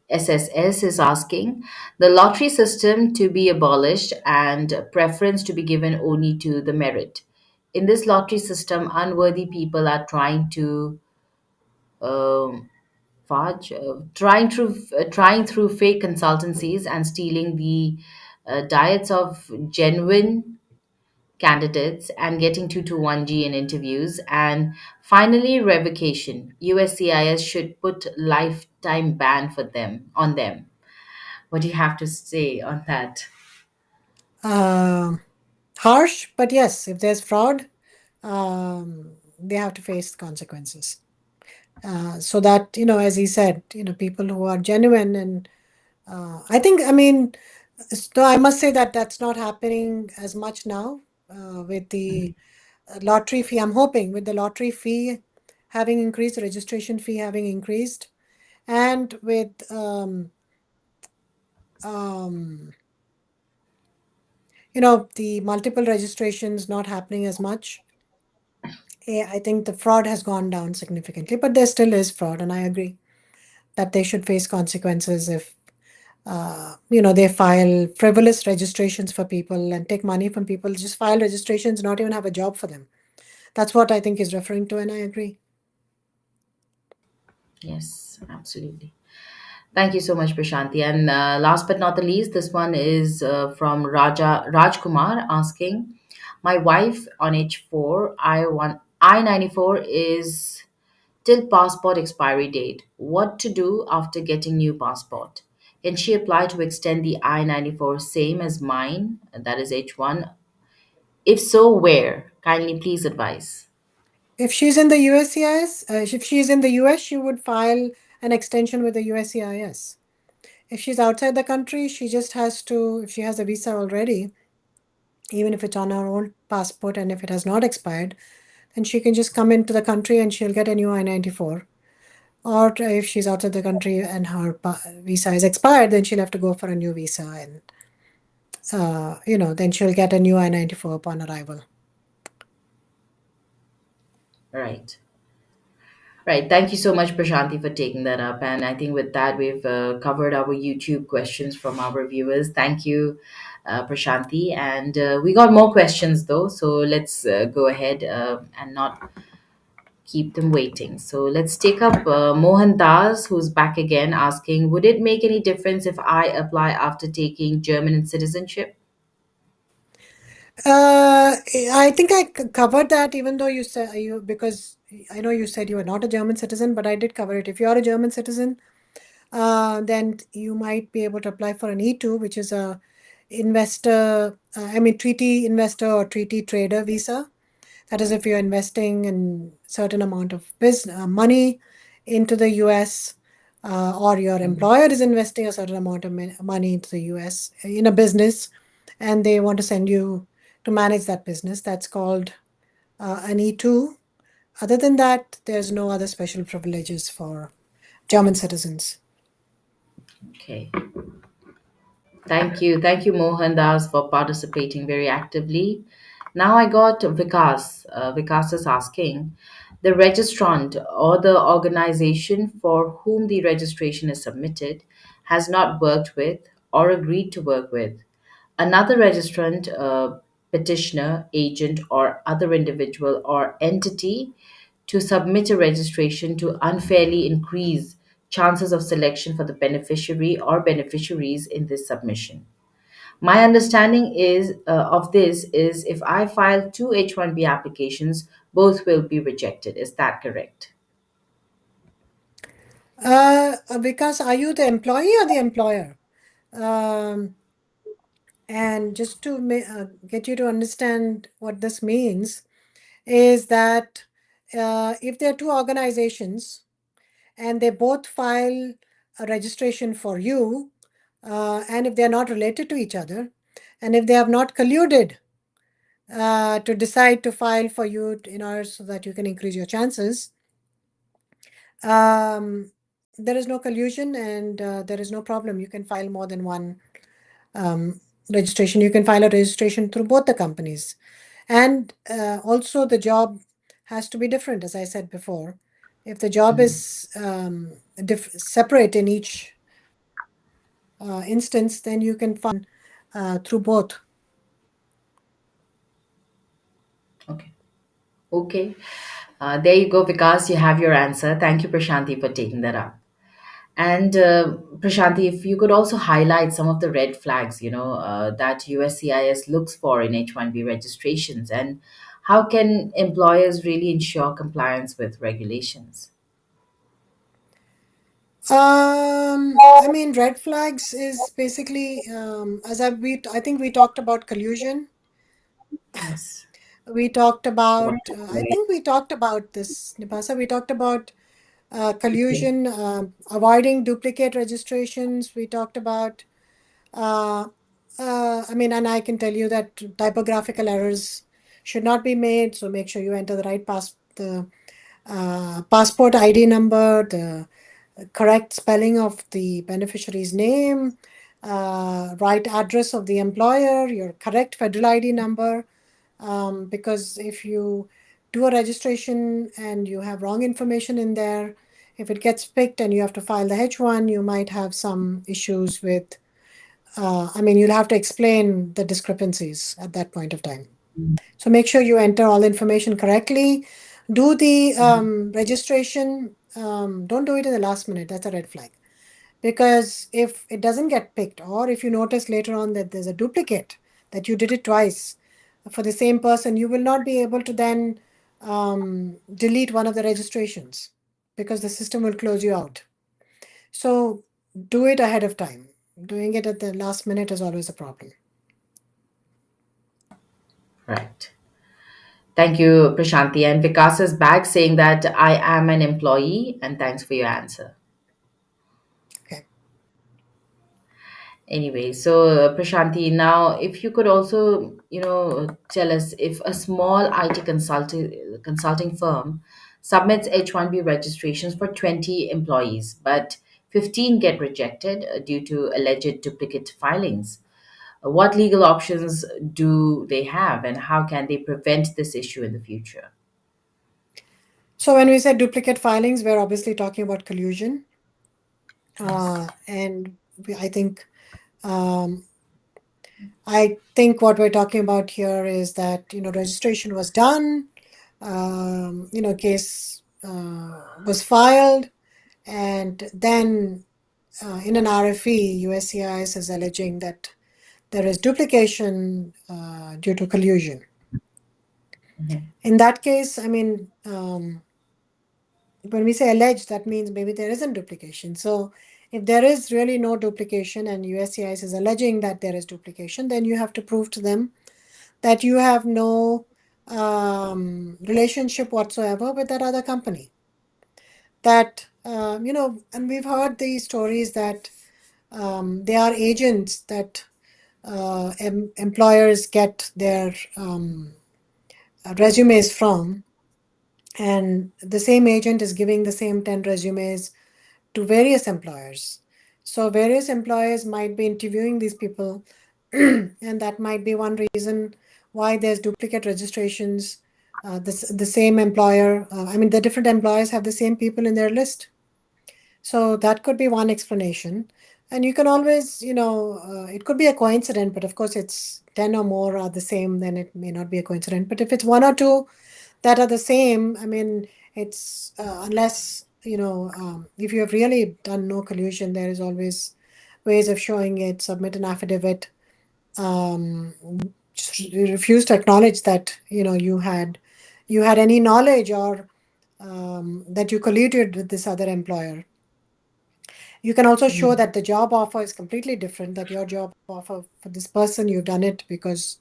SSS is asking the lottery system to be abolished and preference to be given only to the merit. In this lottery system, unworthy people are um, trying through fake consultancies and stealing the diets of genuine candidates and getting 2 to 1G in interviews. And finally, revocation. USCIS should put lifetime ban for them on them. What do you have to say on that? Um Harsh, but yes, if there's fraud, they have to face consequences. So that, as he said, people who are genuine and I think, I mean, so I must say that that's not happening as much now with the lottery fee. I'm hoping with the lottery fee having increased, the registration fee having increased, and with um, the multiple registrations not happening as much. I think the fraud has gone down significantly, but there still is fraud, and I agree that they should face consequences if they file frivolous registrations for people and take money from people, just file registrations, not even have a job for them. That's what I think he's referring to, and I agree. Yes, absolutely. Thank you so much, Prashanti. And last but not the least, this one is from Rajkumar asking, my wife on H4 I-94 is till passport expiry date. What to do after getting new passport? Can she apply to extend the I-94 same as mine, that is H1? If so, where? Kindly please advise. If she's in the USCIS, if she's in the US, she would file an extension with the USCIS. If she's outside the country, she just has to, if she has a visa already, even if it's on her old passport and if it has not expired, then she can just come into the country and she'll get a new I-94. Or if she's outside the country and her visa is expired, then she'll have to go for a new visa. And then she'll get a new I-94 upon arrival. Right. Right. Thank you so much, Prashanthi, for taking that up. And I think with that, we've covered our YouTube questions from our viewers. Thank you, Prashanthi. And we got more questions, though. So let's go ahead and not keep them waiting. So let's take up Mohan Das, who's back again, asking, would it make any difference if I apply after taking German citizenship? I think I covered that, even though you said because I know you said you are not a German citizen, but I did cover it. If you are a German citizen, then you might be able to apply for an E2, which is a treaty investor or treaty trader visa. That is, if you're investing in certain amount of business money into the US, or your Mhm. employer is investing a certain amount of money into the US in a business, and they want to send you to manage that business. That's called an E2. Other than that, there's no other special privileges for German citizens. Okay. Thank you. Thank you, Mohan Das, for participating very actively. Now I got Vikas. Vikas is asking, the registrant or the organization for whom the registration is submitted has not worked with or agreed to work with another registrant, petitioner, agent, or other individual or entity to submit a registration to unfairly increase chances of selection for the beneficiary or beneficiaries in this submission. My understanding is of this is if I file two H1B applications, both will be rejected. Is that correct? Because are you the employee or the employer? Um, and just to get you to understand what this means, is that if there are two organizations and they both file a registration for you, and if they're not related to each other, and if they have not colluded to decide to file for you in order so that you can increase your chances, um, there is no collusion and there is no problem. You can file more than one um, registration. You can file a registration through both the companies. And also, the job has to be different, as I said before. If the job Mhm. is separate in each instance, then you can file through both. Okay. Okay. There you go, Vikas. You have your answer. Thank you, Prashanthi, for taking that up. And Prashanthi, if you could also highlight some of the red flags, that USCIS looks for in H1B registrations, and how can employers really ensure compliance with regulations? Red flags is basically I think we talked about collusion. Yes. We talked about I think we talked about this, Nipasa. We talked about Okay. collusion, avoiding duplicate registrations. We talked about, uh, and I can tell you that typographical errors should not be made. So make sure you enter the right the passport ID number, the correct spelling of the beneficiary's name, right address of the employer, your correct federal ID number. Because if you do a registration and you have wrong information in there, if it gets picked and you have to file the H1, you might have some issues with, you'll have to explain the discrepancies at that point of time. So make sure you enter all the information correctly. Do the Mhm. registration. Don't do it in the last minute. That's a red flag. Because if it doesn't get picked, or if you notice later on that there's a duplicate, that you did it twice for the same person, you will not be able to then delete one of the registrations because the system will close you out. So do it ahead of time. Doing it at the last minute is always a problem. Right. Thank you, Prashanthi. And Vikas is back saying that I am an employee, and thanks for your answer. Okay. Anyway, so Prashanthi, now if you could also, tell us if a small IT consulting firm submits H1B registrations for 20 employees, but 15 get rejected due to alleged duplicate filings. What legal options do they have, and how can they prevent this issue in the future? So when we say duplicate filings, we're obviously talking about collusion. Yes. And um, I think what we're talking about here is that, registration was done, case was filed, and then in an RFE, USCIS is alleging that there is duplication due to collusion. Mhm. In that case, when we say alleged, that means maybe there isn't duplication. So if there is really no duplication and USCIS is alleging that there is duplication, then you have to prove to them that you have no relationship whatsoever with that other company. That, and we've heard these stories that they are agents that employers get their resumes from, and the same agent is giving the same 10 resumes to various employers. So various employers might be interviewing these people, and that might be one reason why there's duplicate registrations. The same employer, the different employers have the same people in their list. So that could be one explanation. And you can always, it could be a coincidence, but of course it's 10 or more are the same, then it may not be a coincidence. But if it's one or two that are the same, it's unless, if you have really done no collusion, there is always ways of showing it, submit an affidavit, um, refuse to acknowledge that, you had any knowledge or that you colluded with this other employer. You can also show Mhm. that the job offer is completely different, that your job offer for this person, you've done it because,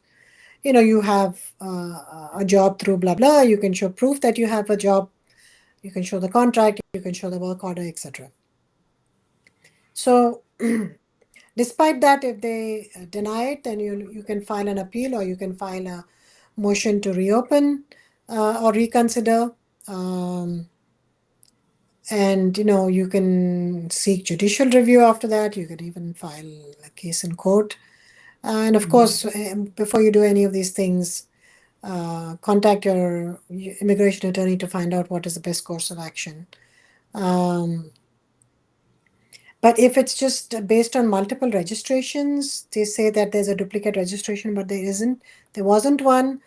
you have a job through blah, blah. You can show proof that you have a job. You can show the contract, you can show the work order, etc. So, despite that, if they deny it, then you can file an appeal or you can file a motion to reopen or reconsider. Um, and you can seek judicial review after that. You could even file a case in court. And of Mhm. course, before you do any of these things, contact your immigration attorney to find out what is the best course of action. Um, but if it's just based on multiple registrations, they say that there's a duplicate registration, but there isn't. There wasn't one.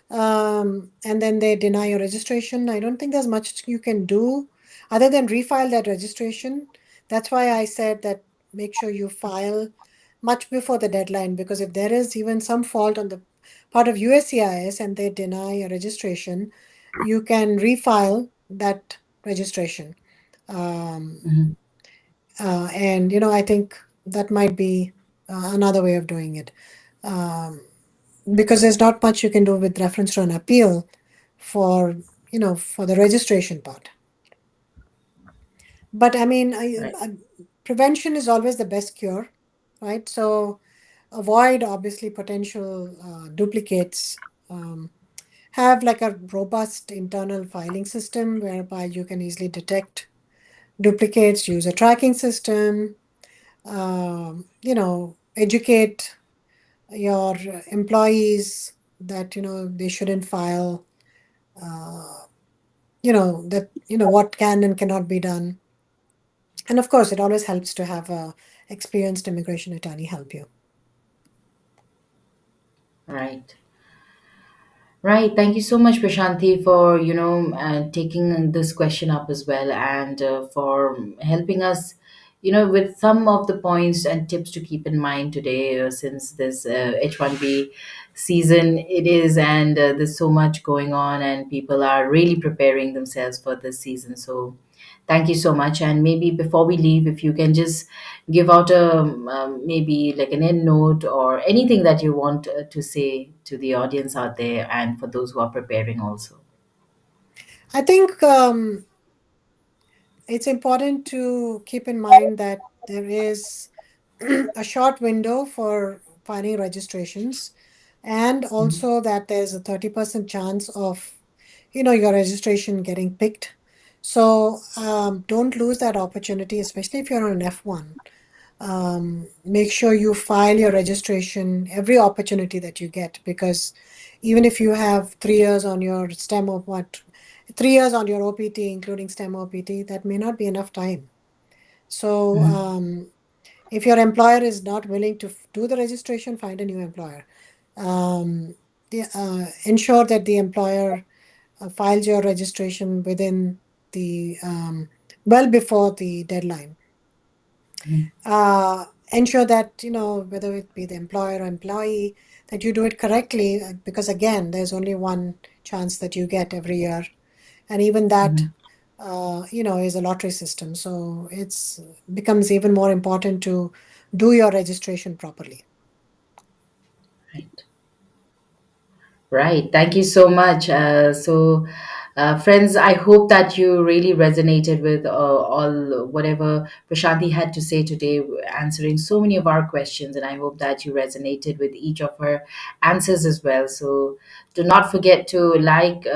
And then they deny your registration. I don't think there's much you can do other than refile that registration. That's why I said that make sure you file much before the deadline, because if there is even some fault on the part of USCIS and they deny your registration, you can refile that registration. Um, Mhm. and I think that might be another way of doing it. Um, because there's not much you can do with reference to an appeal for for the registration part. But Right. prevention is always the best cure, right? So avoid obviously potential duplicates. Have like a robust internal filing system whereby you can easily detect duplicates. Use a tracking system. Educate your employees that they shouldn't file, uh, that what can and cannot be done. And of course it always helps to have a experienced immigration attorney help you. Right. Right. Thank you so much, Prashanthi, for taking this question up as well, and for helping us, with some of the points and tips to keep in mind today, since this H1B season it is, and there's so much going on, and people are really preparing themselves for this season. So, thank you so much. And maybe before we leave, if you can just give out a maybe like an end note or anything that you want to say to the audience out there and for those who are preparing also. I think it's important to keep in mind that there is a short window for filing registrations, and Mhm. also that there's a 30% chance of your registration getting picked. So don't lose that opportunity, especially if you're on an F1. Make sure you file your registration every opportunity that you get, because even if you have 3 years on your STEM of what, 3 years on your OPT, including STEM OPT, that may not be enough time. So Mhm. if your employer is not willing to do the registration, find a new employer. Um, ensure that the employer files your registration within the well before the deadline. Mhm. Ensure that, whether it be the employer or employee, that you do it correctly, because again, there's only one chance that you get every year, and even that, Mhm. is a lottery system. So it's becomes even more important to do your registration properly. Right. Right. Thank you so much. Friends, I hope that you really resonated with all whatever Prashanti had to say today, answering so many of our questions. And I hope that you resonated with each of her answers as well. So do not forget to like,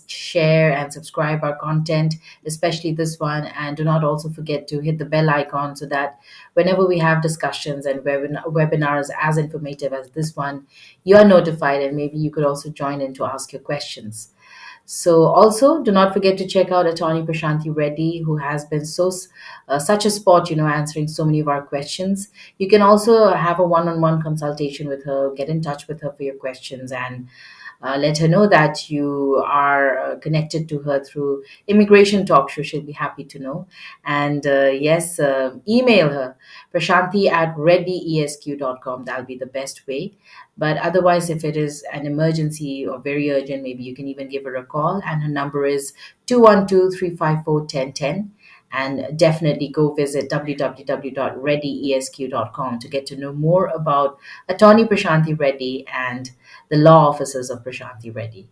share, and subscribe our content, especially this one. And do not also forget to hit the bell icon so that whenever we have discussions and webinars as informative as this one, you are notified, and maybe you could also join in to ask your questions. So also do not forget to check out attorney Prashanthi Reddy, who has been such a sport, answering so many of our questions. You can also have a one-on-one consultation with her, get in touch with her for your questions, and let her know that you are connected to her through Immigration Talk Show. She'll be happy to know. And yes, email her, prashanthi at reddyesq.com. That'll be the best way. But otherwise, if it is an emergency or very urgent, maybe you can even give her a call. And her number is 212-354-1010. And definitely go visit www.reddyesq.com to get to know more about Attorney Prashanthi Reddy and the law offices of Prashanthi Reddy.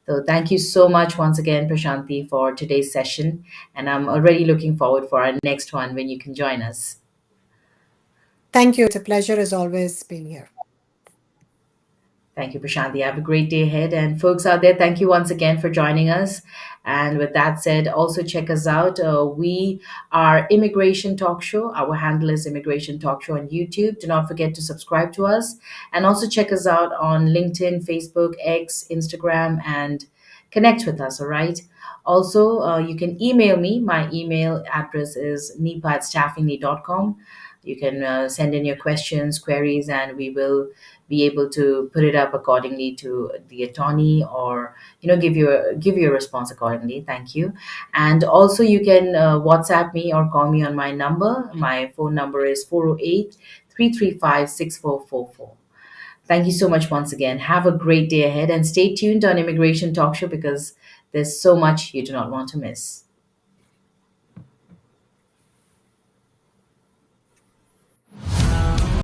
So thank you so much once again, Prashanthi, for today's session. And I'm already looking forward for our next one when you can join us. Thank you. It's a pleasure as always being here. Thank you, Prashanthi. Have a great day ahead. And folks out there, thank you once again for joining us. And with that said, also check us out. We are Immigration Talk Show. Our handle is Immigration Talk Show on YouTube. Do not forget to subscribe to us. And also check us out on LinkedIn, Facebook, X, Instagram, and connect with us, all right? Also, you can email me. My email address is nipa@staffingly.com. You can send in your questions, queries, and we will be able to put it up accordingly to the attorney, or give you a response accordingly. Thank you. And also you can WhatsApp me or call me on my number. My phone number is 408-335-6444. Thank you so much once again. Have a great day ahead, and stay tuned on Immigration Talk Show, because there's so much you do not want to miss.